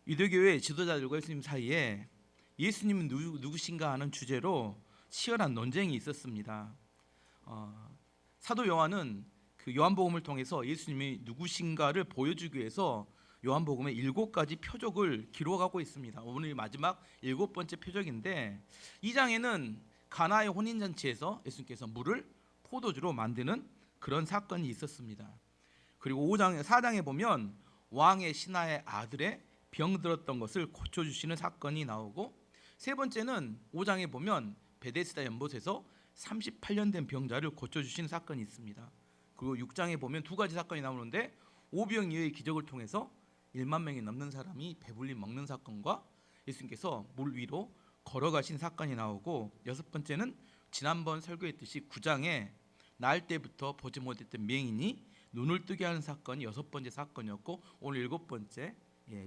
유대교회 지도자들과 예수님 사이에 예수님은 누구신가 하는 주제로 치열한 논쟁이 있었습니다. 사도 요한은 그 요한복음을 통해서 예수님이 누구신가를 보여주기 위해서 요한복음의 7가지 표적을 기록하고 있습니다. 오늘 마지막 7번째 표적인데, 이 장에는 가나의 혼인잔치에서 예수님께서 물을 포도주로 만드는 그런 사건이 있었습니다. 그리고 4장에 보면 왕의 신하의 아들의 병들었던 것을 고쳐주시는 사건이 나오고, 세 번째는 5장에 보면 베데스다 연못에서 38년 된 병자를 고쳐주시는 사건이 있습니다. 그리고 6장에 보면 2가지 사건이 나오는데, 오병이어의 기적을 통해서 1만 명이 넘는 사람이 배불리 먹는 사건과 예수님께서 물 위로 걸어가신 사건이 나오고, 6번째는 지난번 설교했듯이 9장에 날 때부터 보지 못했던 맹인이 눈을 뜨게 하는 사건이 6번째 사건이었고, 오늘 7번째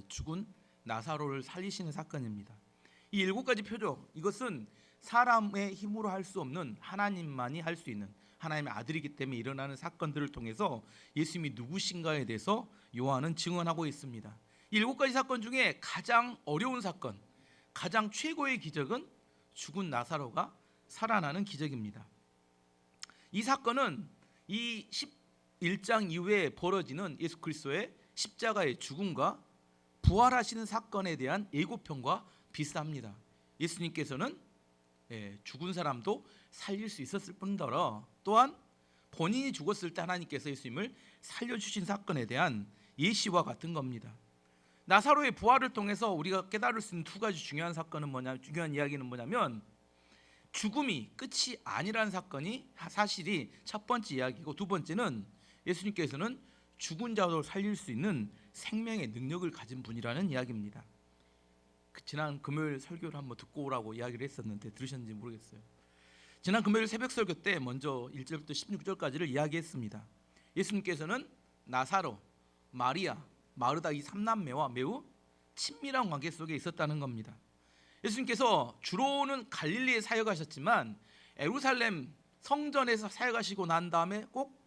죽은 나사로를 살리시는 사건입니다. 이 7가지 표적, 이것은 사람의 힘으로 할 수 없는 하나님만이 할 수 있는 하나님의 아들이기 때문에 일어나는 사건들을 통해서 예수님이 누구신가에 대해서 요한은 증언하고 있습니다. 이 7가지 사건 중에 가장 어려운 사건, 가장 최고의 기적은 죽은 나사로가 살아나는 기적입니다. 이 사건은 이 11장 이후에 벌어지는 예수 그리스도의 십자가의 죽음과 부활하시는 사건에 대한 예고편과 비슷합니다. 예수님께서는 죽은 사람도 살릴 수 있었을 뿐더러 또한 본인이 죽었을 때 하나님께서 예수님을 살려주신 사건에 대한 예시와 같은 겁니다. 나사로의 부활을 통해서 우리가 깨달을 수 있는 2가지 중요한 이야기는 뭐냐면, 죽음이 끝이 아니라는 사실이 첫 번째 이야기고, 2번째는 예수님께서는 죽은 자도 살릴 수 있는 생명의 능력을 가진 분이라는 이야기입니다. 지난 금요일 설교를 한번 듣고 오라고 이야기를 했었는데 들으셨는지 모르겠어요. 지난 금요일 새벽 설교 때 먼저 1절부터 16절까지를 이야기했습니다. 예수님께서는 나사로, 마리아, 마르다 이 3남매와 매우 친밀한 관계 속에 있었다는 겁니다. 예수님께서 주로는 갈릴리에 사역하셨지만 예루살렘 성전에서 사역하시고 난 다음에 꼭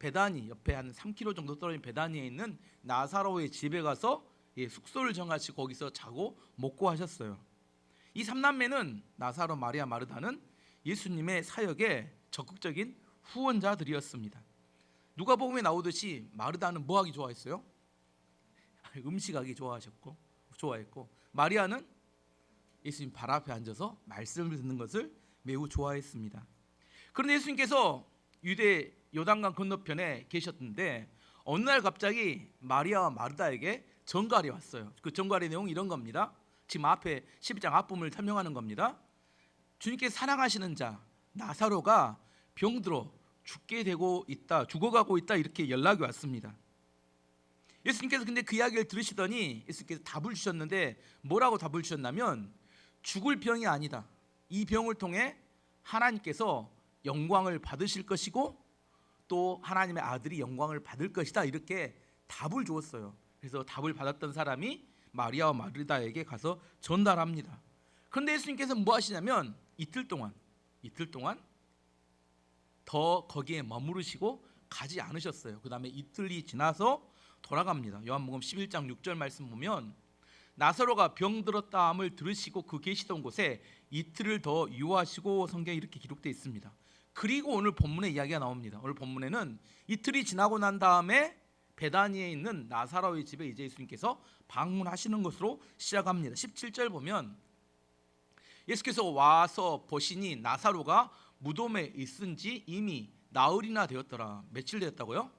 베다니 옆에 한 3km 정도 떨어진 베다니에 있는 나사로의 집에 가서 숙소를 정하시고 거기서 자고 먹고 하셨어요. 이 3남매는 나사로, 마리아, 마르다는 예수님의 사역에 적극적인 후원자들이었습니다. 누가복음에 나오듯이 마르다는 뭐 하기 좋아했어요? 음식하기 좋아했고, 마리아는 예수님 발 앞에 앉아서 말씀을 듣는 것을 매우 좋아했습니다. 그런데 예수님께서 유대 요단강 건너편에 계셨는데 어느 날 갑자기 마리아와 마르다에게 전갈이 왔어요. 그 전갈의 내용이 이런 겁니다. 지금 앞에 12장 앞부분을 설명하는 겁니다. 주님께서 사랑하시는 자 나사로가 병들어 죽어가고 있다 이렇게 연락이 왔습니다. 예수님께서 근데 그 이야기를 들으시더니 예수님께서 답을 주셨는데, 뭐라고 답을 주셨냐면, 죽을 병이 아니다. 이 병을 통해 하나님께서 영광을 받으실 것이고 또 하나님의 아들이 영광을 받을 것이다, 이렇게 답을 주었어요. 그래서 답을 받았던 사람이 마리아와 마르다에게 가서 전달합니다. 그런데 예수님께서 뭐 하시냐면 이틀 동안 더 거기에 머무르시고 가지 않으셨어요. 그 다음에 이틀이 지나서 돌아갑니다. 요한복음 11장 6절 말씀 보면, 나사로가 병들었다함을 들으시고 그 계시던 곳에 이틀을 더 유하시고 성경에 이렇게 기록되어 있습니다. 그리고 오늘 본문에 이야기가 나옵니다. 오늘 본문에는 이틀이 지나고 난 다음에 베다니에 있는 나사로의 집에 이제 예수님께서 방문하시는 것으로 시작합니다. 17절 보면, 예수께서 와서 보시니 나사로가 무덤에 있은 지 이미 나흘이나 되었더라. 며칠 되었다고요?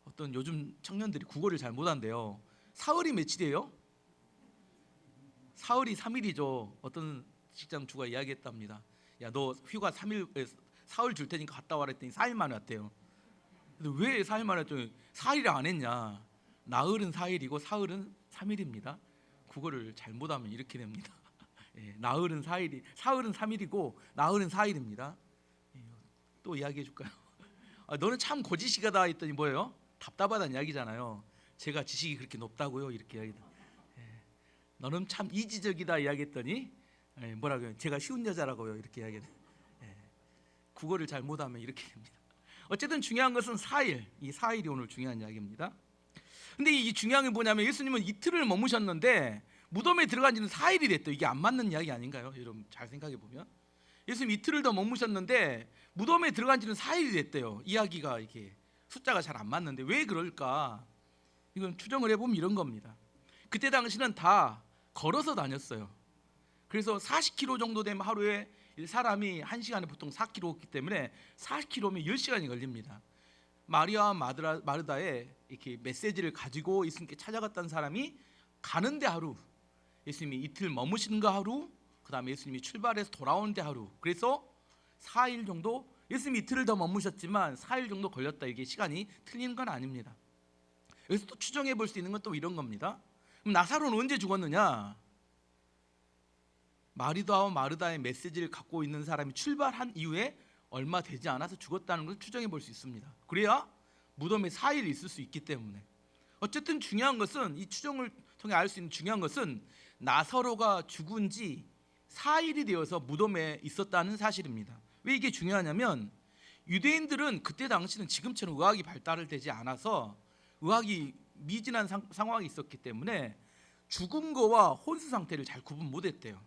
어떤 요즘 청년들이 국어를 잘 못한대요. 사흘이 며칠이에요? 사흘이 3일이죠. 어떤 직장 주가 이야기했답니다. 야, 너 휴가 4일 줄 테니까 갔다 와라 했더니 4일 만에 왔대요. 근데 왜 4일 만에 했더니 4일을 안 했냐. 나흘은 4일이고 사흘은 3일입니다. 국어를 잘못하면 이렇게 됩니다. 나흘은 4일이, 사흘은 3일이고 나흘은 4일입니다. 또 이야기해 줄까요? 너는 참 고지식하다 했더니 뭐예요? 답답하다는 이야기잖아요. 제가 지식이 그렇게 높다고요? 이렇게 이야기다. 너는 참 이지적이다 이야기했더니 뭐라고요? 제가 쉬운 여자라고요? 이렇게 이야기해요. 국어를 잘 못하면 이렇게 됩니다. 어쨌든 중요한 것은 4일, 이 4일이 오늘 중요한 이야기입니다. 근데 이 중요한 게 뭐냐면 예수님은 이틀을 머무셨는데 무덤에 들어간 지는 4일이 됐대요. 이게 안 맞는 이야기 아닌가요? 여러분 잘 생각해 보면 예수님 이틀을 더 머무셨는데 무덤에 들어간 지는 4일이 됐대요. 이야기가 이게 숫자가 잘 안 맞는데 왜 그럴까? 이건 추정을 해보면 이런 겁니다. 그때 당시는 다 걸어서 다녔어요. 그래서 40km 정도 되면 하루에 사람이 1시간에 보통 4km이기 때문에 40km면 10시간이 걸립니다. 마리아와 마르다의 이렇게 메시지를 가지고 예수님께 찾아갔던 사람이 가는데 하루, 예수님이 이틀 머무시는가 하루, 그 다음에 예수님이 출발해서 돌아오는데 하루. 그래서 4일 정도, 예수님이 이틀을 더 머무셨지만 4일 정도 걸렸다. 이게 시간이 틀리는 건 아닙니다. 여기서 또 추정해 볼 수 있는 건 또 이런 겁니다. 그럼 나사로는 언제 죽었느냐? 마리다와 마르다의 메시지를 갖고 있는 사람이 출발한 이후에 얼마 되지 않아서 죽었다는 걸 추정해 볼 수 있습니다. 그래야 무덤에 4일 있을 수 있기 때문에. 어쨌든 중요한 것은, 이 추정을 통해 알 수 있는 중요한 것은 나사로가 죽은 지 4일이 되어서 무덤에 있었다는 사실입니다. 왜 이게 중요하냐면 유대인들은 그때 당시는 지금처럼 의학이 발달되지 않아서 의학이 미진한 상황이 있었기 때문에 죽은 거와 혼수 상태를 잘 구분 못했대요.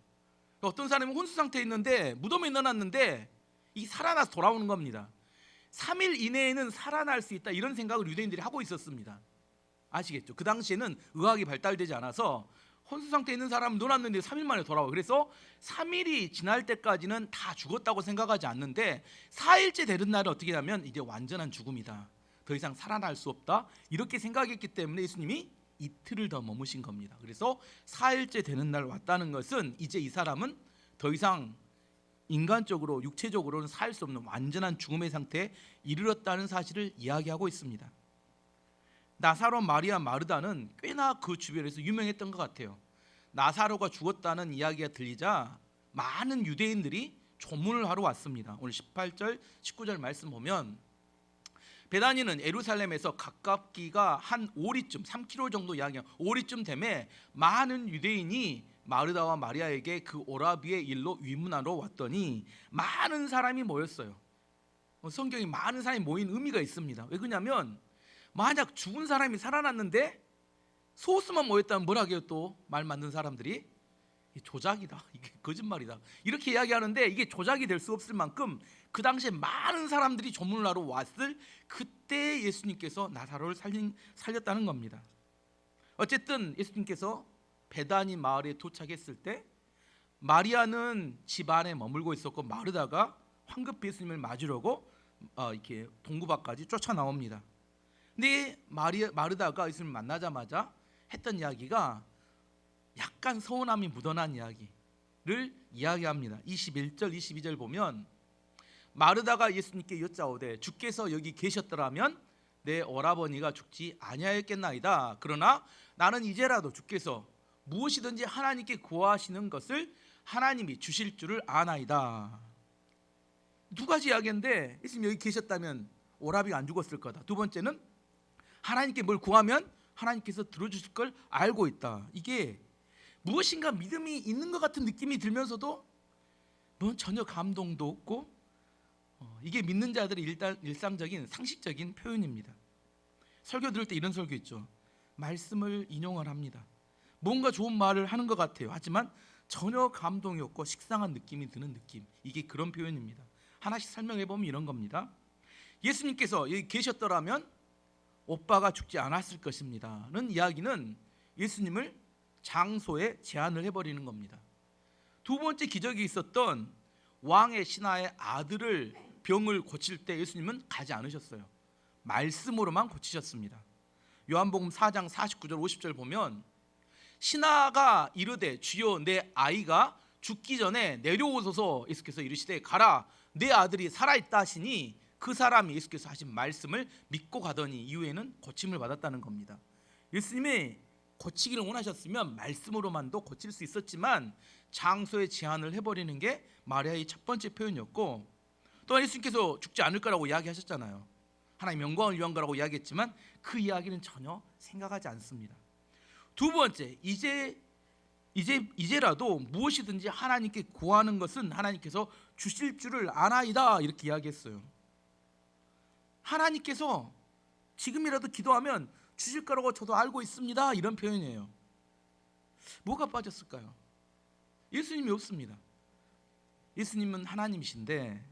어떤 사람이 혼수 상태에 있는데 무덤에 넣어놨는데 이 살아나서 돌아오는 겁니다. 3일 이내에는 살아날 수 있다, 이런 생각을 유대인들이 하고 있었습니다. 아시겠죠? 그 당시에는 의학이 발달되지 않아서 혼수 상태에 있는 사람을 넣어놨는데 3일 만에 돌아와. 그래서 3일이 지날 때까지는 다 죽었다고 생각하지 않는데 4일째 되는 날은 어떻게 하면 이제 완전한 죽음이다, 더 이상 살아날 수 없다, 이렇게 생각했기 때문에 예수님이 이틀을 더 머무신 겁니다. 그래서 4일째 되는 날 왔다는 것은 이제 이 사람은 더 이상 인간적으로 육체적으로는 살 수 없는 완전한 죽음의 상태에 이르렀다는 사실을 이야기하고 있습니다. 나사로, 마리아, 마르다는 꽤나 그 주변에서 유명했던 것 같아요. 나사로가 죽었다는 이야기가 들리자 많은 유대인들이 조문을 하러 왔습니다. 오늘 18절 19절 말씀 보면 베다니는 예루살렘에서 가깝기가 한 5리쯤 3km 정도 이야기한 5리쯤 되매 많은 유대인이 마르다와 마리아에게 그 오라비의 일로 위문하러 왔더니 많은 사람이 모였어요. 성경에 많은 사람이 모인 의미가 있습니다. 왜 그러냐면 만약 죽은 사람이 살아났는데 소수만 모였다면 뭐라 해요? 또 말 만든 사람들이 조작이다, 이게 거짓말이다, 이렇게 이야기하는데 이게 조작이 될 수 없을 만큼 그 당시에 많은 사람들이 조문을 하러 왔을 그때 예수님께서 나사로를 살렸다는 겁니다. 어쨌든 예수님께서 베다니 마을에 도착했을 때 마리아는 집 안에 머물고 있었고 마르다가 황급히 예수님을 맞으려고 이렇게 동구밭까지 쫓아 나옵니다. 근데 마르다가 예수님을 만나자마자 했던 이야기가 약간 서운함이 묻어난 이야기를 이야기합니다. 21절 22절 보면 마르다가 예수님께 여짜오되 주께서 여기 계셨더라면 내 오라버니가 죽지 아니하였겠나이다. 그러나 나는 이제라도 주께서 무엇이든지 하나님께 구하시는 것을 하나님이 주실 줄을 아나이다. 두 가지 이야기인데 예수님 여기 계셨다면 오라비가 안 죽었을 거다. 두 번째는 하나님께 뭘 구하면 하나님께서 들어주실 걸 알고 있다. 이게 무엇인가 믿음이 있는 것 같은 느낌이 들면서도 뭐 전혀 감동도 없고 이게 믿는 자들의 일상적인 상식적인 표현입니다. 설교 들을 때 이런 설교 있죠. 말씀을 인용을 합니다. 뭔가 좋은 말을 하는 것 같아요. 하지만 전혀 감동이 없고 식상한 느낌이 드는 느낌, 이게 그런 표현입니다. 하나씩 설명해 보면 이런 겁니다. 예수님께서 여기 계셨더라면 오빠가 죽지 않았을 것입니다는 이야기는 예수님을 장소에 제한을 해버리는 겁니다. 두 번째 기적이 있었던 왕의 신하의 아들을 병을 고칠 때 예수님은 가지 않으셨어요. 말씀으로만 고치셨습니다. 요한복음 4장 49절 50절 보면 신하가 이르되 주여 내 아이가 죽기 전에 내려오소서 예수께서 이르시되 가라 내 아들이 살아있다 하시니 그 사람이 예수께서 하신 말씀을 믿고 가더니 이후에는 고침을 받았다는 겁니다. 예수님이 고치기를 원하셨으면 말씀으로만도 고칠 수 있었지만 장소에 제한을 해버리는 게 마리아의 첫 번째 표현이었고, 또한 예수님께서 죽지 않을 거라고 이야기하셨잖아요. 하나님 영광을 위한 거라고 이야기했지만 그 이야기는 전혀 생각하지 않습니다. 두 번째, 이제라도 무엇이든지 하나님께 구하는 것은 하나님께서 주실 줄을 아나이다, 이렇게 이야기했어요. 하나님께서 지금이라도 기도하면 주실 거라고 저도 알고 있습니다. 이런 표현이에요. 뭐가 빠졌을까요? 예수님이 없습니다. 예수님은 하나님이신데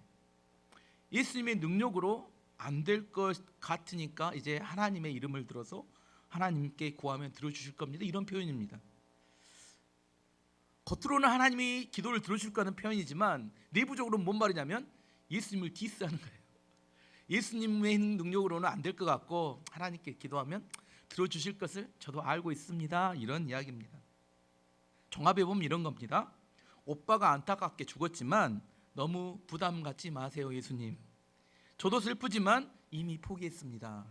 예수님의 능력으로 안 될 것 같으니까 이제 하나님의 이름을 들어서 하나님께 구하면 들어주실 겁니다. 이런 표현입니다. 겉으로는 하나님이 기도를 들어줄 거라는 표현이지만 내부적으로는 뭔 말이냐면 예수님을 디스하는 거예요. 예수님의 능력으로는 안 될 것 같고 하나님께 기도하면 들어주실 것을 저도 알고 있습니다. 이런 이야기입니다. 종합해 보면 이런 겁니다. 오빠가 안타깝게 죽었지만 너무 부담 갖지 마세요, 예수님. 저도 슬프지만 이미 포기했습니다.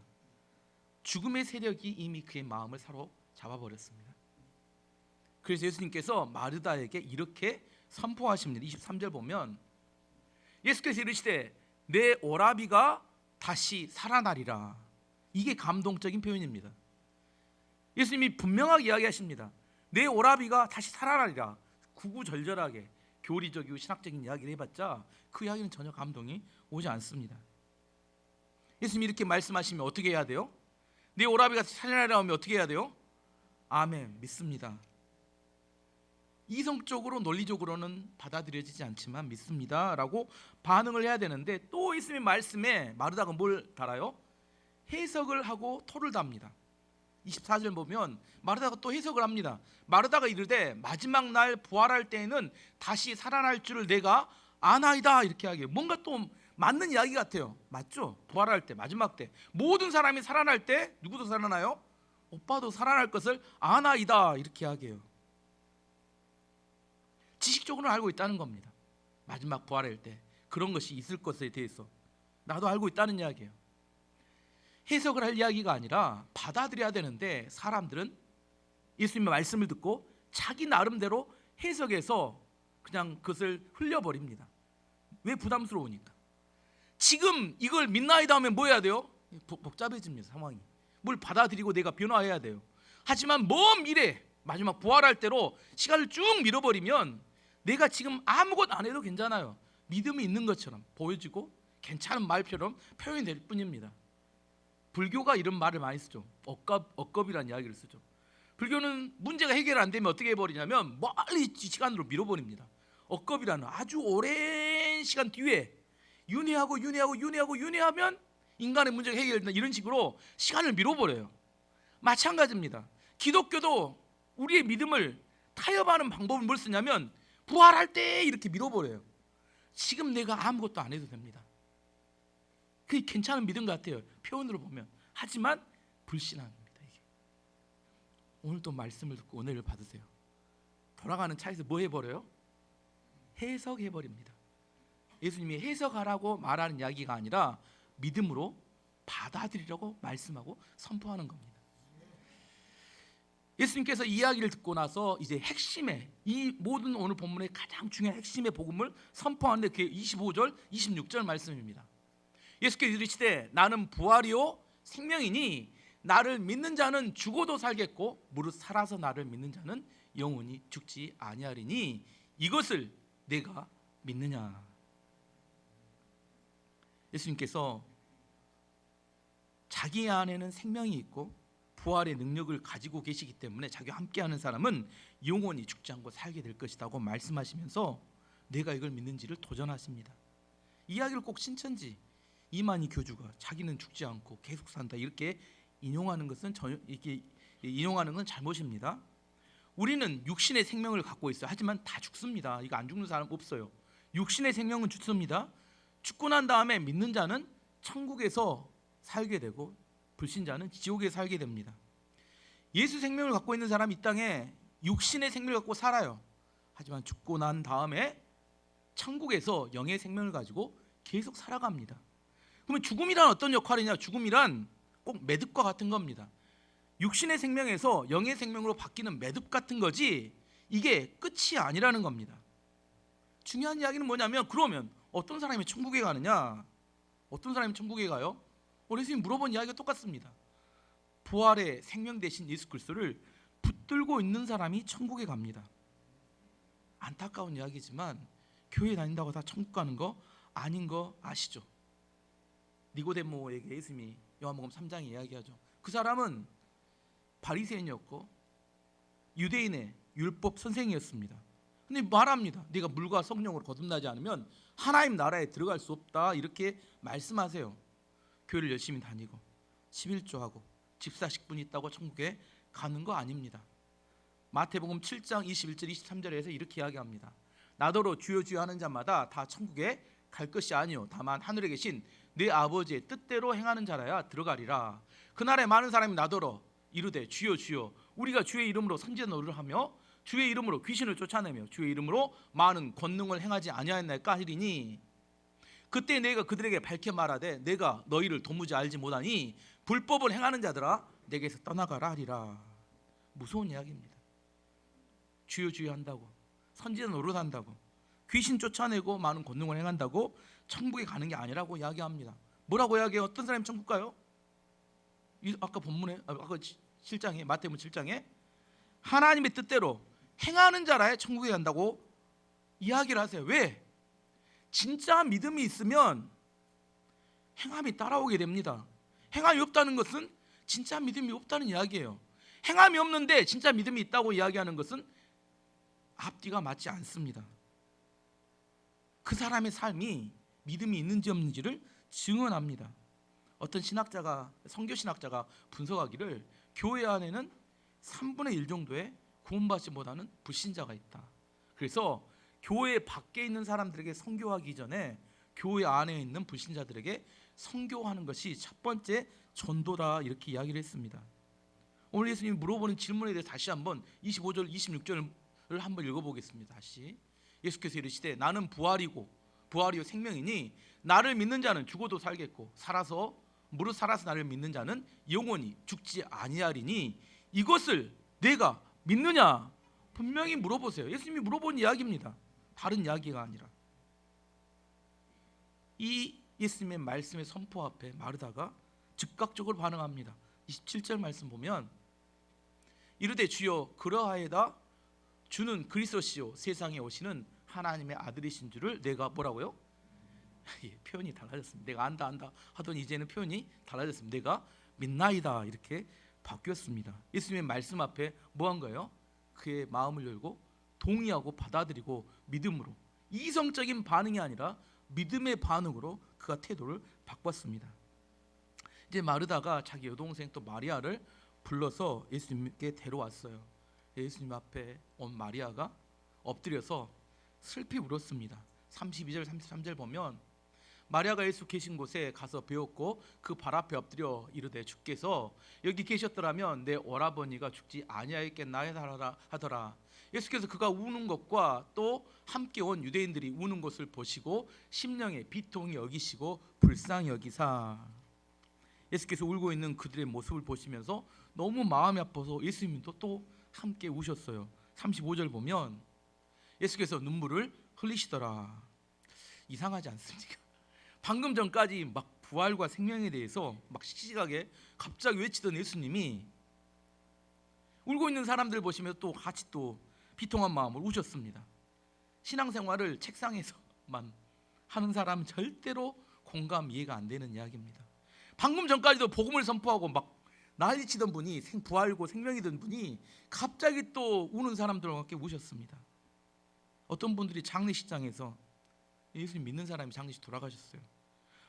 죽음의 세력이 이미 그의 마음을 사로잡아버렸습니다. 그래서 예수님께서 마르다에게 이렇게 선포하십니다. 23절 보면 예수께서 이르시되 내 오라비가 다시 살아나리라. 이게 감동적인 표현입니다. 예수님이 분명하게 이야기하십니다. 내 오라비가 다시 살아나리라. 구구절절하게 교리적이고 신학적인 이야기를 해봤자 그 이야기는 전혀 감동이 오지 않습니다. 예수님이 이렇게 말씀하시면 어떻게 해야 돼요? 내 오라비가 살아나리라 하면 어떻게 해야 돼요? 아멘, 믿습니다. 이성적으로 논리적으로는 받아들여지지 않지만 믿습니다 라고 반응을 해야 되는데 또 예수님의 말씀에 마르다가 뭘 달아요? 해석을 하고 토를 답니다. 24절 보면 마르다가 또 해석을 합니다. 마르다가 이르되 마지막 날 부활할 때에는 다시 살아날 줄을 내가 아나이다. 이렇게 하게 뭔가 또 맞는 이야기 같아요. 맞죠? 부활할 때 마지막 때 모든 사람이 살아날 때 누구도 살아나요? 오빠도 살아날 것을 아나이다. 이렇게 하게요. 지식적으로는 알고 있다는 겁니다. 마지막 부활할 때 그런 것이 있을 것에 대해서 나도 알고 있다는 이야기예요. 해석을 할 이야기가 아니라 받아들여야 되는데 사람들은 예수님의 말씀을 듣고 자기 나름대로 해석해서 그냥 그것을 흘려버립니다. 왜? 부담스러우니까. 지금 이걸 믿나이다 하면 뭐 해야 돼요? 복잡해집니다. 상황이. 뭘 받아들이고 내가 변화해야 돼요. 하지만 먼 미래 마지막 부활할 때로 시간을 쭉 밀어버리면 내가 지금 아무것도 안 해도 괜찮아요. 믿음이 있는 것처럼 보여지고 괜찮은 말처럼 표현이 될 뿐입니다. 불교가 이런 말을 많이 쓰죠. 억겁이라는 이야기를 쓰죠. 불교는 문제가 해결 안 되면 어떻게 해버리냐면 멀리 시간으로 밀어버립니다. 억겁이라는 아주 오랜 시간 뒤에 윤회하면 인간의 문제가 해결된다 이런 식으로 시간을 밀어버려요. 마찬가지입니다. 기독교도 우리의 믿음을 타협하는 방법을 뭘 쓰냐면 부활할 때 이렇게 밀어버려요. 지금 내가 아무것도 안 해도 됩니다. 그게 괜찮은 믿음 같아요. 표현으로 보면. 하지만 불신앙입니다. 이게. 오늘도 말씀을 듣고 은혜를 받으세요. 돌아가는 차에서 뭐 해버려요? 해석해버립니다. 예수님이 해석하라고 말하는 이야기가 아니라 믿음으로 받아들이려고 말씀하고 선포하는 겁니다. 예수님께서 이 이야기를 듣고 나서 이제 핵심의 이 모든 오늘 본문의 가장 중요한 핵심의 복음을 선포하는데 그게 25절, 26절 말씀입니다. 예수께서 이르시되 나는 부활이요 생명이니 나를 믿는 자는 죽어도 살겠고 무릇 살아서 나를 믿는 자는 영원히 죽지 아니하리니 이것을 내가 믿느냐. 예수님께서 자기 안에는 생명이 있고 부활의 능력을 가지고 계시기 때문에 자기와 함께하는 사람은 영원히 죽지 않고 살게 될 것이라고 말씀하시면서 내가 이걸 믿는지를 도전하십니다. 이야기를 꼭 신천지 이만희 교주가 자기는 죽지 않고 계속 산다 이렇게 인용하는 것은 인용하는 건 잘못입니다. 우리는 육신의 생명을 갖고 있어요. 하지만 다 죽습니다. 이거 안 죽는 사람 없어요. 육신의 생명은 죽습니다. 죽고 난 다음에 믿는 자는 천국에서 살게 되고 불신자는 지옥에 살게 됩니다. 예수 생명을 갖고 있는 사람이 이 땅에 육신의 생명을 갖고 살아요. 하지만 죽고 난 다음에 천국에서 영의 생명을 가지고 계속 살아갑니다. 그러면 죽음이란 어떤 역할이냐? 죽음이란 꼭 매듭과 같은 겁니다. 육신의 생명에서 영의 생명으로 바뀌는 매듭 같은 거지 이게 끝이 아니라는 겁니다. 중요한 이야기는 뭐냐면 그러면 어떤 사람이 천국에 가느냐? 어떤 사람이 천국에 가요? 예수님이 물어본 이야기가 똑같습니다. 부활의 생명 대신 예수 그리스도를 붙들고 있는 사람이 천국에 갑니다. 안타까운 이야기지만 교회 다닌다고 다 천국 가는 거 아닌 거 아시죠? 니고데모에게 예수님이 요한복음 3장에 이야기하죠. 그 사람은 바리새인이었고 유대인의 율법 선생이었습니다. 근데 말합니다. 네가 물과 성령으로 거듭나지 않으면 하나님 나라에 들어갈 수 없다, 이렇게 말씀하세요. 교회를 열심히 다니고 11조하고 집사식분이 있다고 천국에 가는 거 아닙니다. 마태복음 7장 21절 23절에서 이렇게 이야기합니다. 나더러 주여 주여 하는 자마다 다 천국에 갈 것이 아니요 다만 하늘에 계신 내 아버지의 뜻대로 행하는 자라야 들어가리라. 그날에 많은 사람이 나더러 이르되 주여 주여 우리가 주의 이름으로 선지자 노릇을 하며 주의 이름으로 귀신을 쫓아내며 주의 이름으로 많은 권능을 행하지 아니하였나이까 하리니 그때 내가 그들에게 밝혀 말하되 내가 너희를 도무지 알지 못하니 불법을 행하는 자들아 내게서 떠나가라 하리라. 무서운 이야기입니다. 주여 주여 한다고, 선지자 노릇한다고, 귀신 쫓아내고 많은 권능을 행한다고 천국에 가는 게 아니라고 이야기합니다. 뭐라고 이야기해요? 어떤 사람이 천국 가요? 아까 본문에, 아까 7장에, 마태복음 7장에 하나님의 뜻대로 행하는 자라야 천국에 간다고 이야기를 하세요. 왜? 진짜 믿음이 있으면 행함이 따라오게 됩니다. 행함이 없다는 것은 진짜 믿음이 없다는 이야기예요. 행함이 없는데 진짜 믿음이 있다고 이야기하는 것은 앞뒤가 맞지 않습니다. 그 사람의 삶이 믿음이 있는지 없는지를 증언합니다. 어떤 신학자가, 선교신학자가 분석하기를 교회 안에는 3분의 1 정도의 구원받지 못하는 불신자가 있다. 그래서 교회 밖에 있는 사람들에게 선교하기 전에 교회 안에 있는 불신자들에게 선교하는 것이 첫 번째 전도다, 이렇게 이야기를 했습니다. 오늘 예수님이 물어보는 질문에 대해서 다시 한번 25절 26절을 한번 읽어보겠습니다. 다시 예수께서 이르시되 나는 부활이요 생명이니 나를 믿는 자는 죽어도 살겠고 무릇 살아서 나를 믿는 자는 영원히 죽지 아니하리니 이것을 내가 믿느냐? 분명히 물어보세요. 예수님이 물어본 이야기입니다. 다른 이야기가 아니라. 이 예수님의 말씀의 선포 앞에 마르다가 즉각적으로 반응합니다. 27절 말씀 보면 이르되 주여 그러하여다 주는 그리스도시요 세상에 오시는 하나님의 아들이신 줄을 내가 뭐라고요? 표현이 달라졌습니다. 내가 안다 하더니 이제는 표현이 달라졌습니다. 내가 믿나이다, 이렇게 바뀌었습니다. 예수님의 말씀 앞에 뭐 한 거예요? 그의 마음을 열고 동의하고 받아들이고 믿음으로, 이성적인 반응이 아니라 믿음의 반응으로 그가 태도를 바꿨습니다. 이제 마르다가 자기 여동생 또 마리아를 불러서 예수님께 데려왔어요. 예수님 앞에 온 마리아가 엎드려서 슬피 울었습니다. 32절 33절 보면 마리아가 예수 계신 곳에 가서 배웠고 그 발 앞에 엎드려 이르되 주께서 여기 계셨더라면 내 오라버니가 죽지 아니하였겠나 하더라. 예수께서 그가 우는 것과 또 함께 온 유대인들이 우는 것을 보시고 심령에 비통히 여기시고 불쌍히 여기사. 예수께서 울고 있는 그들의 모습을 보시면서 너무 마음이 아파서 예수님도 또 함께 우셨어요. 35절 보면 예수께서 눈물을 흘리시더라. 이상하지 않습니까? 방금 전까지 막 부활과 생명에 대해서 막 씩씩하게 갑자기 외치던 예수님이 울고 있는 사람들 보시면서 또 같이 또 비통한 마음으로 우셨습니다. 신앙생활을 책상에서만 하는 사람은 절대로 공감 이해가 안 되는 이야기입니다. 방금 전까지도 복음을 선포하고 막 난리치던 분이, 부활고 생명이던 분이 갑자기 또 우는 사람들과 함께 우셨습니다. 어떤 분들이 장례식장에서 예수님 믿는 사람이 장례식 돌아가셨어요.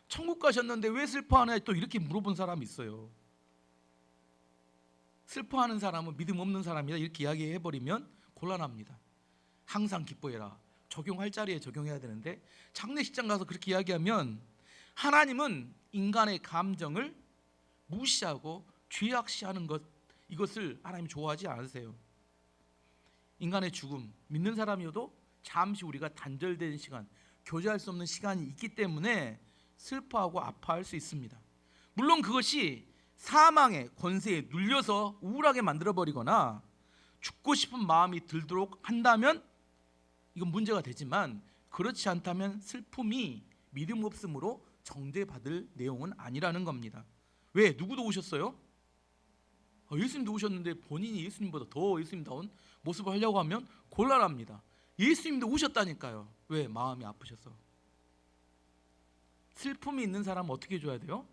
천국 가셨는데 왜 슬퍼하나 또 이렇게 물어본 사람이 있어요. 슬퍼하는 사람은 믿음 없는 사람이다, 이렇게 이야기해버리면 곤란합니다. 항상 기뻐해라, 적용할 자리에 적용해야 되는데 장례식장 가서 그렇게 이야기하면 하나님은 인간의 감정을 무시하고 죄악시하는 것, 이것을 하나님 좋아하지 않으세요. 인간의 죽음, 믿는 사람이어도 잠시 우리가 단절된 시간, 교제할 수 없는 시간이 있기 때문에 슬퍼하고 아파할 수 있습니다. 물론 그것이 사망의 권세에 눌려서 우울하게 만들어버리거나 죽고 싶은 마음이 들도록 한다면 이건 문제가 되지만, 그렇지 않다면 슬픔이 믿음 없음으로 정죄받을 내용은 아니라는 겁니다. 왜? 누구도 오셨어요? 예수님도 오셨는데 본인이 예수님보다 더 예수님다운 모습을 하려고 하면 곤란합니다. 예수님도 오셨다니까요. 왜? 마음이 아프셔서. 슬픔이 있는 사람은 어떻게 해줘야 돼요?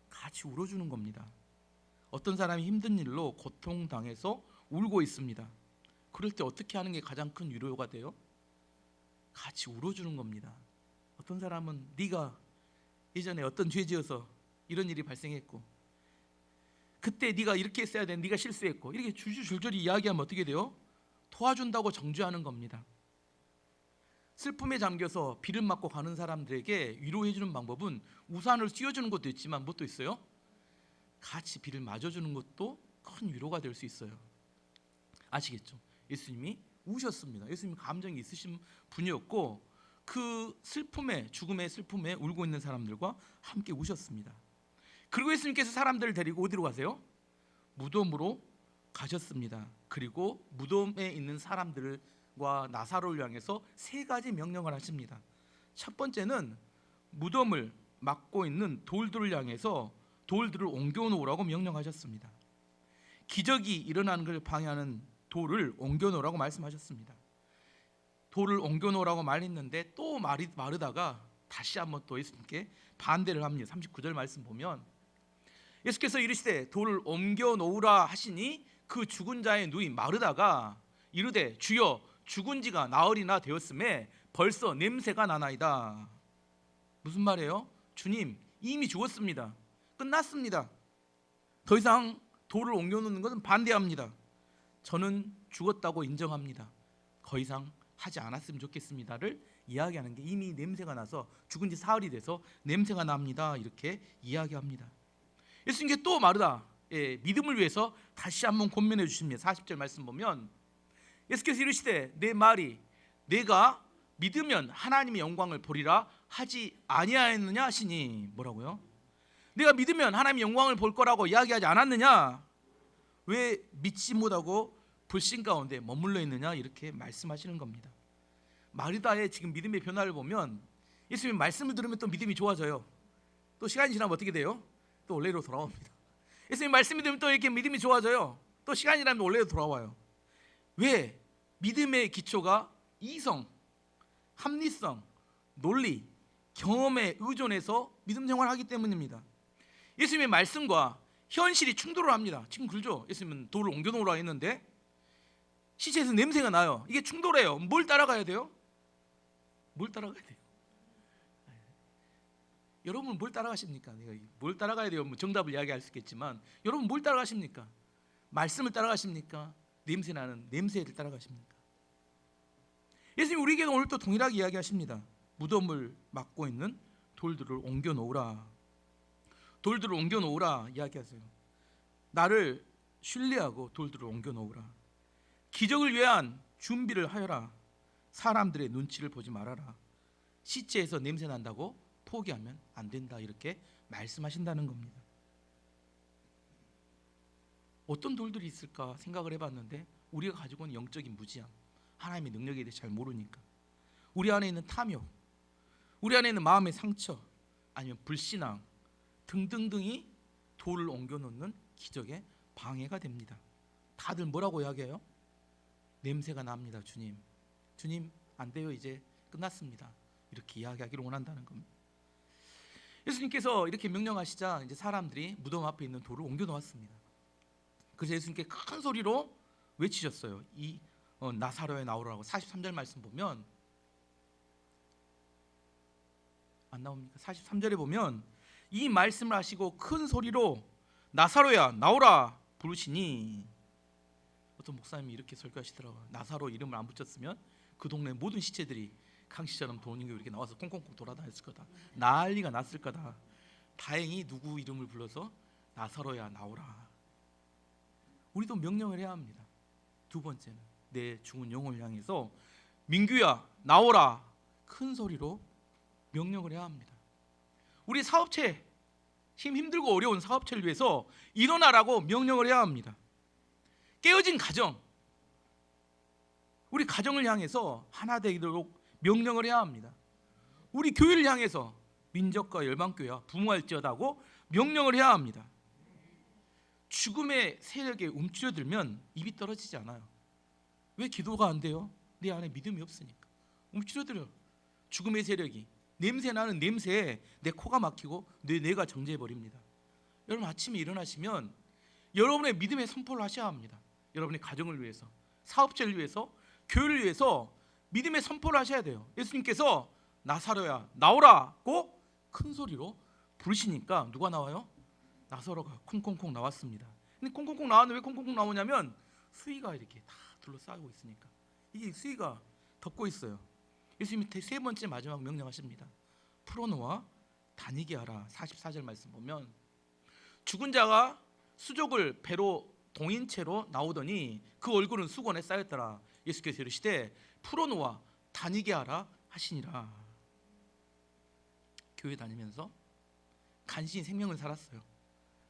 같이 울어주는 겁니다. 어떤 사람이 힘든 일로 고통당해서 울고 있습니다. 그럴 때 어떻게 하는 게 가장 큰 위로가 돼요? 같이 울어주는 겁니다. 어떤 사람은 네가 예전에 어떤 죄 지어서 이런 일이 발생했고 그때 네가 이렇게 했어야 되는데 네가 실수했고 이렇게 줄줄줄줄이 이야기하면 어떻게 돼요? 도와준다고 정죄하는 겁니다. 슬픔에 잠겨서 비를 맞고 가는 사람들에게 위로해주는 방법은 우산을 씌워주는 것도 있지만 무엇도 있어요? 같이 비를 맞아주는 것도 큰 위로가 될 수 있어요. 아시겠죠? 예수님이 우셨습니다. 예수님 감정이 있으신 분이었고 그 슬픔에, 죽음의 슬픔에 울고 있는 사람들과 함께 우셨습니다. 그리고 예수님께서 사람들을 데리고 어디로 가세요? 무덤으로 가셨습니다. 그리고 무덤에 있는 사람들과 나사로를 향해서 세 가지 명령을 하십니다. 첫 번째는 무덤을 막고 있는 돌들을 향해서 돌들을 옮겨 놓으라고 명령하셨습니다. 기적이 일어나는 걸 방해하는 돌을 옮겨 놓으라고 말씀하셨습니다. 돌을 옮겨 놓으라고 말했는데 또 말이 마르다가 다시 한번 또 예수님께 반대를 합니다. 39절 말씀 보면 예수께서 이르시되 돌을 옮겨 놓으라 하시니 그 죽은 자의 누이 마르다가 이르되 주여 죽은 지가 나흘이나 되었음에 벌써 냄새가 나나이다. 무슨 말이에요? 주님 이미 죽었습니다. 끝났습니다. 더 이상 돌을 옮겨 놓는 것은 반대합니다. 저는 죽었다고 인정합니다. 더 이상 하지 않았으면 좋겠습니다를 이야기하는 게 이미 냄새가 나서 죽은 지 사흘이 돼서 냄새가 납니다. 이렇게 이야기합니다. 예수님께 또 마르다 믿음을 위해서 다시 한번 권면해 주십니다. 40절 말씀 보면 예수께서 이르시되 내 말이 내가 믿으면 하나님의 영광을 보리라 하지 아니하였느냐 하시니 뭐라고요? 내가 믿으면 하나님의 영광을 볼 거라고 이야기하지 않았느냐? 왜 믿지 못하고 불신 가운데 머물러 있느냐? 이렇게 말씀하시는 겁니다. 마르다의 지금 믿음의 변화를 보면 예수님 말씀을 들으면 또 믿음이 좋아져요. 또 시간이 지나면 어떻게 돼요? 또 원래로 돌아옵니다. 예수님 말씀을 들으면 또 이렇게 믿음이 좋아져요. 또 시간이 지나면 원래로 돌아와요. 왜? 믿음의 기초가 이성, 합리성, 논리, 경험에 의존해서 믿음 생활을 하기 때문입니다. 예수님의 말씀과 현실이 충돌을 합니다. 지금 그러죠? 예수님은 돌을 옮겨 놓으라 했는데 시체에서 냄새가 나요. 이게 충돌해요. 뭘 따라가야 돼요? 뭘 따라가야 돼요? 여러분 뭘 따라가십니까? 뭘 따라가야 돼요? 뭐 정답을 이야기할 수 있겠지만 여러분 뭘 따라가십니까? 말씀을 따라가십니까? 냄새나는 냄새를 따라가십니까? 예수님이 우리에게 오늘 또 동일하게 이야기하십니다. 무덤을 막고 있는 돌들을 옮겨 놓으라. 돌들을 옮겨 놓으라 이야기하세요. 나를 신뢰하고 돌들을 옮겨 놓으라. 기적을 위한 준비를 하여라. 사람들의 눈치를 보지 말아라. 시체에서 냄새 난다고 포기하면 안 된다. 이렇게 말씀하신다는 겁니다. 어떤 돌들이 있을까 생각을 해봤는데 우리가 가지고 있는 영적인 무지함, 하나님의 능력에 대해 잘 모르니까 우리 안에 있는 탐욕, 우리 안에 있는 마음의 상처, 아니면 불신앙 등등등이 돌을 옮겨 놓는 기적에 방해가 됩니다. 다들 뭐라고 이야기해요? 냄새가 납니다. 주님, 주님 안 돼요. 이제 끝났습니다. 이렇게 이야기하기를 원한다는 겁니다. 예수님께서 이렇게 명령하시자 이제 사람들이 무덤 앞에 있는 돌을 옮겨 놓았습니다. 그래서 예수님께 큰 소리로 외치셨어요. 이 나사로에 나오라고. 43절 말씀 보면 안 나옵니까? 43절에 보면 이 말씀을 하시고 큰 소리로 나사로야 나오라 부르시니, 어떤 목사님이 이렇게 설교하시더라고요. 나사로 이름을 안 붙였으면 그 동네 모든 시체들이 강씨처럼 돈이 이렇게 나와서 콩콩콩 돌아다녔을 거다. 난리가 났을 거다. 다행히 누구 이름을 불러서 나사로야 나오라. 우리도 명령을 해야 합니다. 두 번째는 내 죽은 영혼을 향해서 민규야 나오라 큰 소리로 명령을 해야 합니다. 우리 사업체, 힘들고 어려운 사업체를 위해서 일어나라고 명령을 해야 합니다. 깨어진 가정, 우리 가정을 향해서 하나 되도록 명령을 해야 합니다. 우리 교회를 향해서 민족과 열방교회와 부흥할지어다고 명령을 해야 합니다. 죽음의 세력에 움츠려들면 입이 떨어지지 않아요. 왜 기도가 안 돼요? 내 안에 믿음이 없으니까. 움츠려들어요. 죽음의 세력이 냄새나는 냄새에 내 코가 막히고 뇌가 정지해버립니다. 여러분 아침에 일어나시면 여러분의 믿음의 선포를 하셔야 합니다. 여러분의 가정을 위해서, 사업체를 위해서, 교회를 위해서 믿음의 선포를 하셔야 돼요. 예수님께서 나사로야 나오라고 큰 소리로 부르시니까 누가 나와요? 나사로가 콩콩콩 나왔습니다. 근데 콩콩콩 나왔는데 왜 콩콩콩 나오냐면 수위가 이렇게 다 둘러싸고 있으니까, 이게 수위가 덮고 있어요. 예수님이 세 번째 마지막 명령하십니다. 풀어놓아 다니게 하라. 44절 말씀 보면 죽은 자가 수족을 배로 동인 채로 나오더니 그 얼굴은 수건에 쌓였더라. 예수께서 이르시되 풀어놓아 다니게 하라 하시니라. 교회 다니면서 간신히 생명을 살았어요.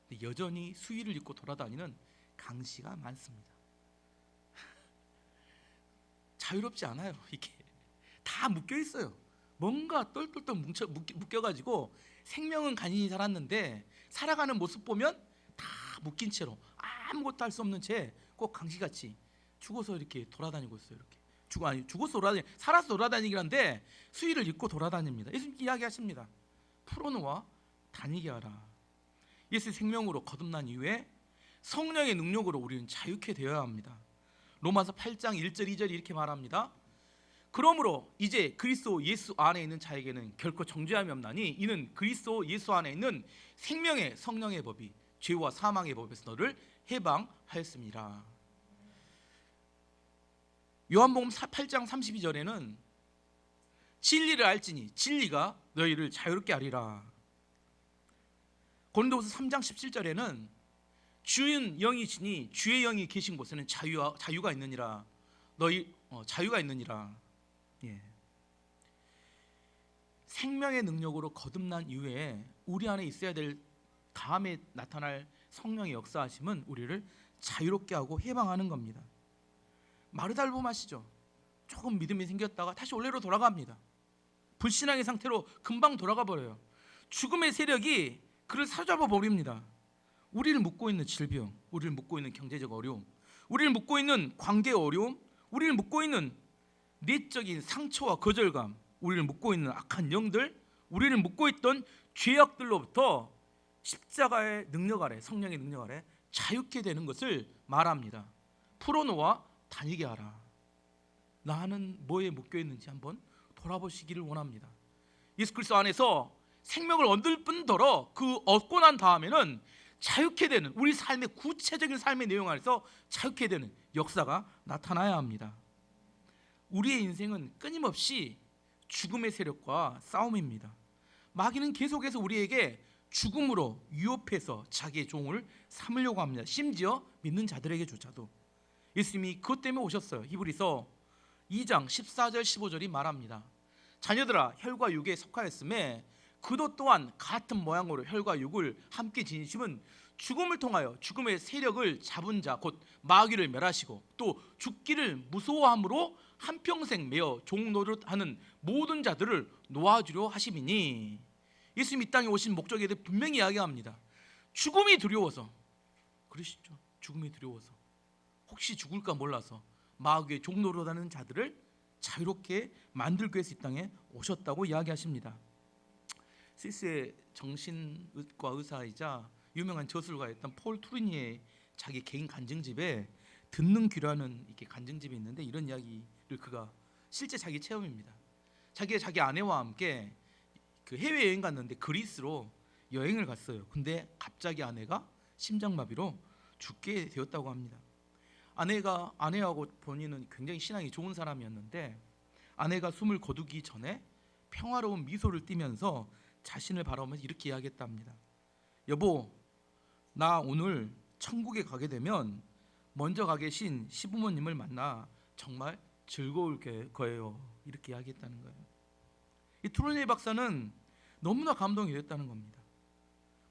근데 여전히 수의를 입고 돌아다니는 강씨가 많습니다. 자유롭지 않아요. 이게 다 묶여 있어요. 뭔가 똘똘똘 묶여가지고 생명은 간신히 살았는데 살아가는 모습 보면 다 묶인 채로 아무것도 할 수 없는 채 꼭 강씨같이 죽어서 이렇게 돌아다니고 있어요. 이렇게 죽어서 살아서 돌아다니긴 한데 수의를 입고 돌아다닙니다. 예수님 이야기하십니다. 풀어놓아 다니게 하라. 예수의 생명으로 거듭난 이후에 성령의 능력으로 우리는 자유케 되어야 합니다. 로마서 8장 1절 2절이 이렇게 말합니다. 그러므로 이제 그리스도 예수 안에 있는 자에게는 결코 정죄함이 없나니 이는 그리스도 예수 안에 있는 생명의 성령의 법이 죄와 사망의 법에서 너를 해방하였습니다. 요한복음 8장 32절에는 진리를 알지니 진리가 너희를 자유롭게 하리라. 고린도후서 3장 17절에는 주인 영이시니 주의 영이 계신 곳에는 자유가 있느니라. 자유가 있느니라. 예. 생명의 능력으로 거듭난 이후에 우리 안에 있어야 될 다음에 나타날 성령의 역사하심은 우리를 자유롭게 하고 해방하는 겁니다. 마르다를 보면 아시죠? 조금 믿음이 생겼다가 다시 원래로 돌아갑니다. 불신앙의 상태로 금방 돌아가 버려요. 죽음의 세력이 그를 사로잡아 버립니다. 우리를 묶고 있는 질병, 우리를 묶고 있는 경제적 어려움, 우리를 묶고 있는 관계의 어려움, 우리를 묶고 있는 내적인 상처와 거절감, 우리를 묶고 있는 악한 영들, 우리를 묶고 있던 죄악들로부터 십자가의 능력 아래, 성령의 능력 아래 자유케 되는 것을 말합니다. 풀어놓아 다니게 하라. 나는 뭐에 묶여 있는지 한번 돌아보시기를 원합니다. 예수 그리스도 안에서 생명을 얻을 뿐더러 그 얻고 난 다음에는 자유케 되는, 우리 삶의 구체적인 삶의 내용 안에서 자유케 되는 역사가 나타나야 합니다. 우리의 인생은 끊임없이 죽음의 세력과 싸움입니다. 마귀는 계속해서 우리에게 죽음으로 유혹해서 자기의 종을 삼으려고 합니다. 심지어 믿는 자들에게조차도. 예수님이 그것 때문에 오셨어요. 히브리서 2장 14절 15절이 말합니다. 자녀들아 혈과 육에 속하였음에 그도 또한 같은 모양으로 혈과 육을 함께 지니심은 죽음을 통하여 죽음의 세력을 잡은 자 곧 마귀를 멸하시고 또 죽기를 무서워함으로 한평생 매어 종노릇하는 모든 자들을 놓아주려 하심이니. 예수님 이 땅에 오신 목적에 대해 분명히 이야기합니다. 죽음이 두려워서, 그러시죠? 죽음이 두려워서, 혹시 죽을까 몰라서 마귀의 종노릇하는 자들을 자유롭게 만들기 위해서 이 땅에 오셨다고 이야기하십니다. 스위스의 정신과 의사이자 유명한 저술가였던 폴 투르니의 자기 개인 간증집에 듣는 귀라는 이렇게 간증집이 있는데 이런 이야기를 그가 실제 자기 체험입니다. 자기가 자기 아내와 함께 그 해외 여행 갔는데 그리스로 여행을 갔어요. 근데 갑자기 아내가 심장마비로 죽게 되었다고 합니다. 아내하고 본인은 굉장히 신앙이 좋은 사람이었는데 아내가 숨을 거두기 전에 평화로운 미소를 띠면서 자신을 바라보면서 이렇게 이야기했답니다. 여보, 나 오늘 천국에 가게 되면 먼저 가 계신 시부모님을 만나 정말 즐거울 거예요. 이렇게 이야기했다는 거예요. 이 투르네 박사는 너무나 감동이 됐다는 겁니다.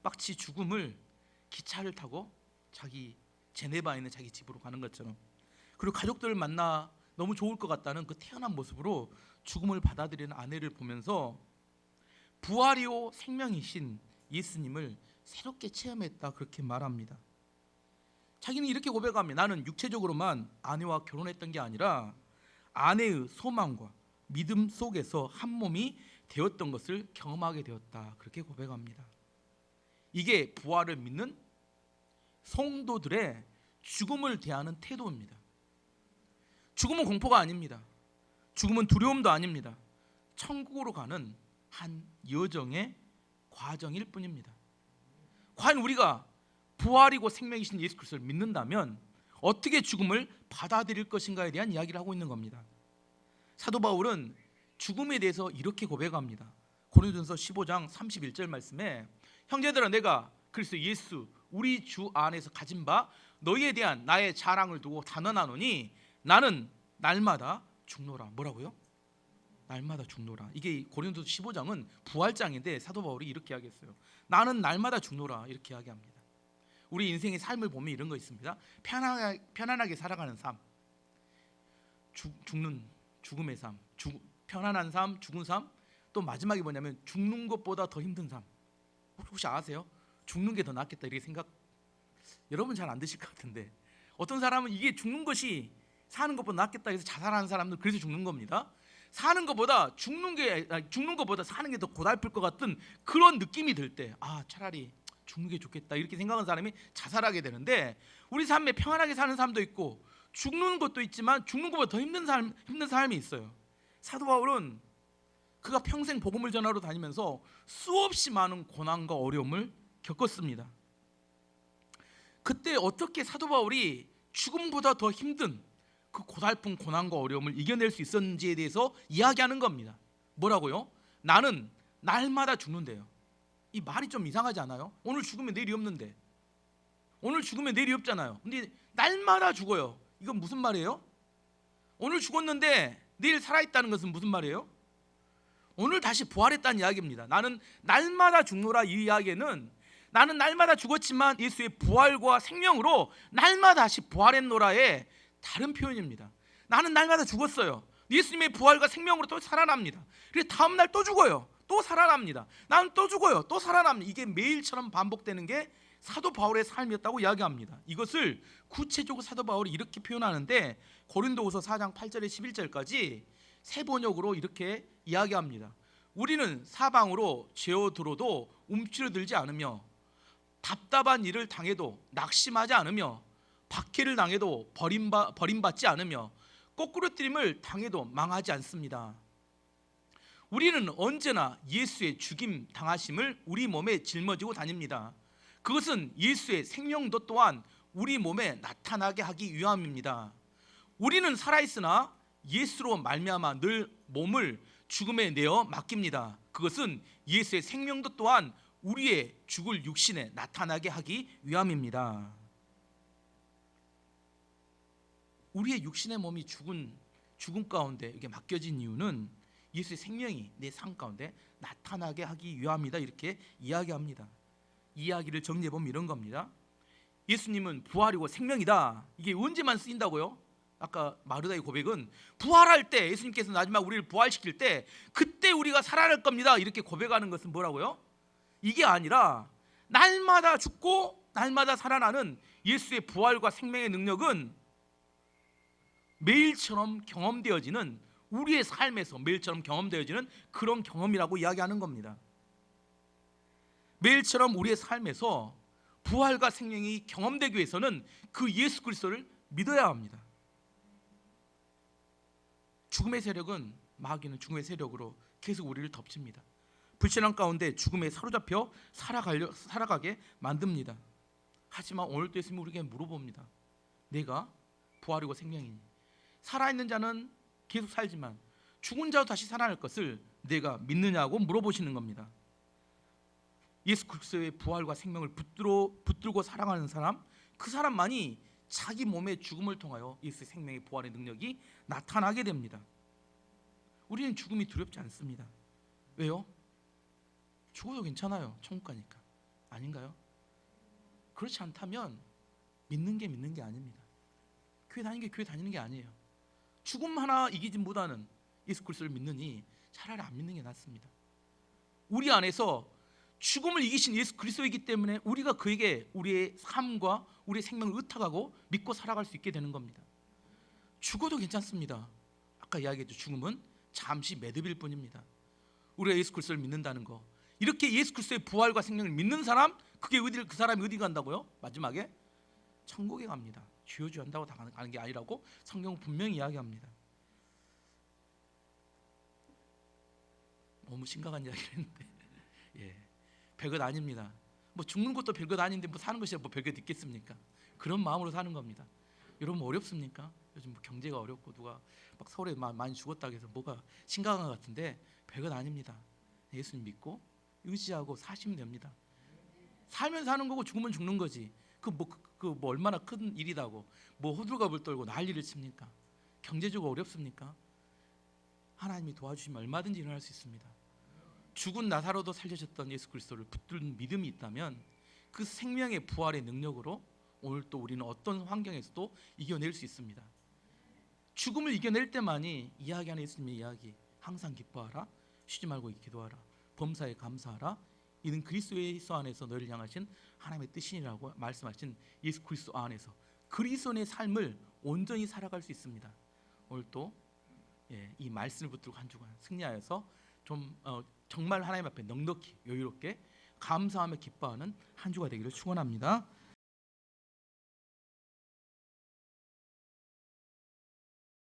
마치 죽음을 기차를 타고 자기 제네바에 있는 자기 집으로 가는 것처럼, 그리고 가족들을 만나 너무 좋을 것 같다는 그 태어난 모습으로 죽음을 받아들이는 아내를 보면서 부활이요 생명이신 예수님을 새롭게 체험했다, 그렇게 말합니다. 자기는 이렇게 고백합니다. 나는 육체적으로만 아내와 결혼했던 게 아니라 아내의 소망과 믿음 속에서 한 몸이 되었던 것을 경험하게 되었다, 그렇게 고백합니다. 이게 부활을 믿는 성도들의 죽음을 대하는 태도입니다. 죽음은 공포가 아닙니다. 죽음은 두려움도 아닙니다. 천국으로 가는 한 여정의 과정일 뿐입니다. 과연 우리가 부활이고 생명이신 예수 그리스도를 믿는다면 어떻게 죽음을 받아들일 것인가에 대한 이야기를 하고 있는 겁니다. 사도 바울은 죽음에 대해서 이렇게 고백합니다. 고린도전서 15장 31절 말씀에 형제들아 내가 그리스도 예수 우리 주 안에서 가진 바 너희에 대한 나의 자랑을 두고 단언하노니 나는 날마다 죽노라. 뭐라고요? 날마다 죽노라. 이게 고린도서 15장은 부활장인데 사도 바울이 이렇게 이야기했어요. 나는 날마다 죽노라 이렇게 이야기합니다. 우리 인생의 삶을 보면 이런 거 있습니다. 편안하게 살아가는 삶, 죽음의 삶, 편안한 삶, 죽은 삶, 또 마지막이 뭐냐면 죽는 것보다 더 힘든 삶. 혹시 아세요? 죽는 게 더 낫겠다 이렇게 생각 여러분 잘 안 드실 것 같은데 어떤 사람은 이게 죽는 것이 사는 것보다 낫겠다 해서 자살하는 사람들 그래서 죽는 겁니다. 사는 것보다 죽는 것보다 사는 게 더 고달플 것 같은 그런 느낌이 들 때 차라리 죽는 게 좋겠다 이렇게 생각하는 사람이 자살하게 되는데 우리 삶에 평안하게 사는 삶도 있고 죽는 것도 있지만 죽는 것보다 더 힘든 삶이 있어요. 사도 바울은 그가 평생 복음을 전하러 다니면서 수없이 많은 고난과 어려움을 겪었습니다. 그때 어떻게 사도 바울이 죽음보다 더 힘든 그 고달픈 고난과 어려움을 이겨낼 수 있었는지에 대해서 이야기하는 겁니다. 뭐라고요? 나는 날마다 죽는데요. 이 말이 좀 이상하지 않아요? 오늘 죽으면 내일이 없는데, 오늘 죽으면 내일이 없잖아요. 근데 날마다 죽어요. 이건 무슨 말이에요? 오늘 죽었는데 내일 살아있다는 것은 무슨 말이에요? 오늘 다시 부활했다는 이야기입니다. 나는 날마다 죽노라 이 이야기는 나는 날마다 죽었지만 예수의 부활과 생명으로 날마다 다시 부활했노라의 다른 표현입니다. 나는 날마다 죽었어요. 예수님의 부활과 생명으로 또 살아납니다. 그리고 다음 날 또 죽어요. 또 살아납니다. 나는 또 죽어요. 또 살아납니다. 이게 매일처럼 반복되는 게 사도 바울의 삶이었다고 이야기합니다. 이것을 구체적으로 사도 바울이 이렇게 표현하는데 고린도후서 4장 8절에 11절까지 새 번역으로 이렇게 이야기합니다. 우리는 사방으로 죄어들어도 움츠러들지 않으며 답답한 일을 당해도 낙심하지 않으며 박해를 당해도 버림받지 않으며 거꾸러뜨림을 당해도 망하지 않습니다. 우리는 언제나 예수의 죽임 당하심을 우리 몸에 짊어지고 다닙니다. 그것은 예수의 생명도 또한 우리 몸에 나타나게 하기 위함입니다. 우리는 살아있으나 예수로 말미암아 늘 몸을 죽음에 내어 맡깁니다. 그것은 예수의 생명도 또한 우리의 죽을 육신에 나타나게 하기 위함입니다. 우리의 육신의 몸이 죽음 가운데 이렇게 맡겨진 이유는 예수의 생명이 내 삶 가운데 나타나게 하기 위함이다 이렇게 이야기합니다. 이 이야기를 정리해 보면 이런 겁니다. 예수님은 부활이고 생명이다. 이게 언제만 쓰인다고요? 아까 마르다의 고백은 부활할 때 예수님께서 마지막 우리를 부활시킬 때 그때 우리가 살아날 겁니다 이렇게 고백하는 것은 뭐라고요? 이게 아니라 날마다 죽고 날마다 살아나는 예수의 부활과 생명의 능력은 매일처럼 경험되어지는 우리의 삶에서 매일처럼 경험되어지는 그런 경험이라고 이야기하는 겁니다. 매일처럼 우리의 삶에서 부활과 생명이 경험되기 위해서는 그 예수 그리스도를 믿어야 합니다. 죽음의 세력은 마귀는 죽음의 세력으로 계속 우리를 덮칩니다. 불신앙 가운데 죽음에 사로잡혀 살아가게 만듭니다. 하지만 오늘도 예수님이 우리에게 물어봅니다. 내가 부활이고 생명이니 살아있는 자는 계속 살지만 죽은 자도 다시 살아날 것을 내가 믿느냐고 물어보시는 겁니다. 예수 그리스도의 부활과 생명을 붙들고 살아가는 사람, 그 사람만이 자기 몸의 죽음을 통하여 예수의 생명의 부활의 능력이 나타나게 됩니다. 우리는 죽음이 두렵지 않습니다. 왜요? 죽어도 괜찮아요. 천국 가니까. 아닌가요? 그렇지 않다면 믿는 게 아닙니다. 교회 다니는 게 아니에요. 죽음 하나 이기진보다는 예수 그리스도를 믿느니 차라리 안 믿는 게 낫습니다. 우리 안에서 죽음을 이기신 예수 그리스도이기 때문에 우리가 그에게 우리의 삶과 우리의 생명을 의탁하고 믿고 살아갈 수 있게 되는 겁니다. 죽어도 괜찮습니다. 아까 이야기했죠. 죽음은 잠시 매듭일 뿐입니다. 우리가 예수 그리스도를 믿는다는 거, 이렇게 예수 그리스도의 부활과 생명을 믿는 사람, 그 사람이 어디 간다고요? 마지막에 천국에 갑니다. 주여주한다고 다 가는 게 아니라고 성경은 분명히 이야기합니다. 너무 심각한 이야기를 했는데 예, 별것 아닙니다. 뭐 죽는 것도 별것 아닌데 뭐 사는 것이 뭐 별것 있겠습니까? 그런 마음으로 사는 겁니다. 여러분 어렵습니까? 요즘 뭐 경제가 어렵고 누가 막 서울에 많이 죽었다고 해서 뭐가 심각한 것 같은데 별것 아닙니다. 예수님 믿고 의지하고 사시면 됩니다. 살면 사는 거고 죽으면 죽는 거지. 그 뭐 얼마나 큰 일이다고 뭐 호들갑을 떨고 난리를 칩니까? 경제적으로 어렵습니까? 하나님이 도와주시면 얼마든지 일어날 수 있습니다. 죽은 나사로도 살려줬던 예수 그리스도를 붙드는 믿음이 있다면 그 생명의 부활의 능력으로 오늘 또 우리는 어떤 환경에서도 이겨낼 수 있습니다. 죽음을 이겨낼 때만이 이야기하는 예수님의 이야기, 항상 기뻐하라, 쉬지 말고 기도하라, 범사에 감사하라, 이는 그리스도 예수 안에서 너를 향하신 하나님의 뜻이라고 말씀하신 예수 그리스도 안에서 그리스도의 삶을 온전히 살아갈 수 있습니다. 오늘 또 이 말씀을 붙들고 한 주간 승리하여서 좀 정말 하나님 앞에 넉넉히 여유롭게 감사하며 기뻐하는 한 주가 되기를 축원합니다.